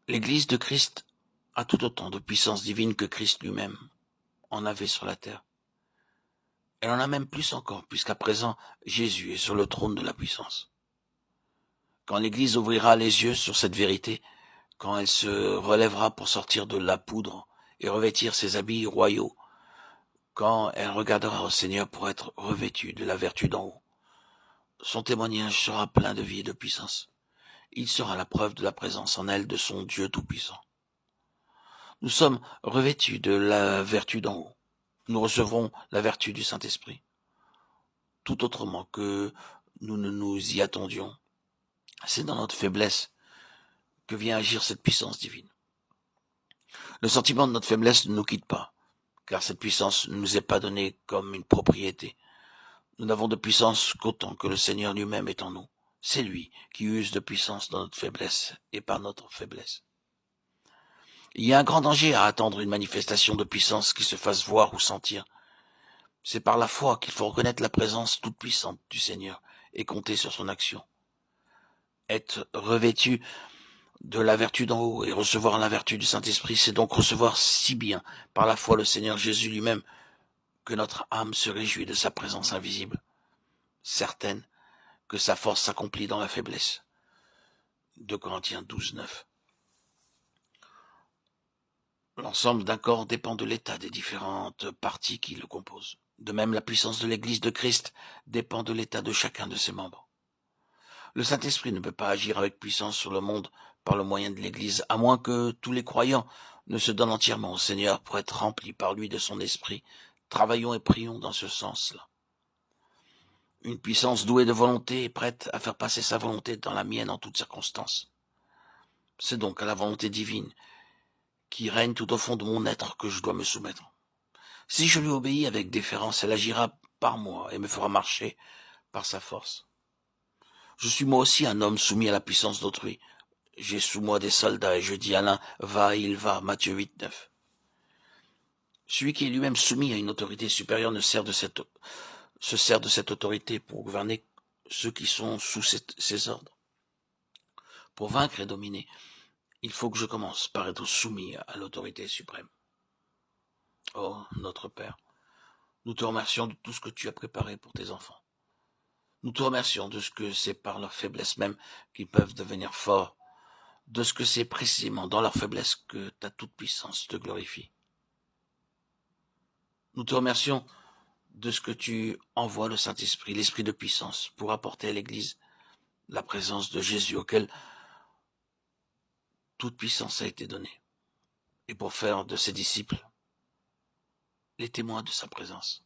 L'Église de Christ a tout autant de puissance divine que Christ lui-même en avait sur la terre. Elle en a même plus encore, puisqu'à présent, Jésus est sur le trône de la puissance. Quand l'Église ouvrira les yeux sur cette vérité, quand elle se relèvera pour sortir de la poudre et revêtir ses habits royaux, quand elle regardera au Seigneur pour être revêtue de la vertu d'en haut, son témoignage sera plein de vie et de puissance. Il sera la preuve de la présence en elle de son Dieu tout-puissant. Nous sommes revêtus de la vertu d'en haut. Nous recevrons la vertu du Saint-Esprit, tout autrement que nous ne nous y attendions. C'est dans notre faiblesse que vient agir cette puissance divine. Le sentiment de notre faiblesse ne nous quitte pas, car cette puissance ne nous est pas donnée comme une propriété. Nous n'avons de puissance qu'autant que le Seigneur lui-même est en nous. C'est lui qui use de puissance dans notre faiblesse et par notre faiblesse. Il y a un grand danger à attendre une manifestation de puissance qui se fasse voir ou sentir. C'est par la foi qu'il faut reconnaître la présence toute puissante du Seigneur et compter sur son action. Être revêtu de la vertu d'en haut et recevoir la vertu du Saint-Esprit, c'est donc recevoir si bien par la foi le Seigneur Jésus lui-même que notre âme se réjouit de sa présence invisible, certaine que sa force s'accomplit dans la faiblesse. 2 Corinthiens 12, 9. L'ensemble d'un corps dépend de l'état des différentes parties qui le composent. De même, la puissance de l'Église de Christ dépend de l'état de chacun de ses membres. Le Saint-Esprit ne peut pas agir avec puissance sur le monde par le moyen de l'Église, à moins que tous les croyants ne se donnent entièrement au Seigneur pour être remplis par lui de son esprit. Travaillons et prions dans ce sens-là. Une puissance douée de volonté est prête à faire passer sa volonté dans la mienne en toutes circonstances. C'est donc à la volonté divine qui règne tout au fond de mon être que je dois me soumettre. Si je lui obéis avec déférence, elle agira par moi et me fera marcher par sa force. Je suis moi aussi un homme soumis à la puissance d'autrui. J'ai sous moi des soldats et je dis à l'un, va, il va, Matthieu 8, 9. Celui qui est lui-même soumis à une autorité supérieure se sert de cette autorité pour gouverner ceux qui sont sous ses ordres. Pour vaincre et dominer, il faut que je commence par être soumis à l'autorité suprême. Oh, notre Père, nous te remercions de tout ce que tu as préparé pour tes enfants. Nous te remercions de ce que c'est par leur faiblesse même qu'ils peuvent devenir forts, de ce que c'est précisément dans leur faiblesse que ta toute-puissance te glorifie. Nous te remercions de ce que tu envoies le Saint-Esprit, l'Esprit de puissance, pour apporter à l'Église la présence de Jésus auquel toute puissance a été donnée, et pour faire de ses disciples les témoins de sa présence.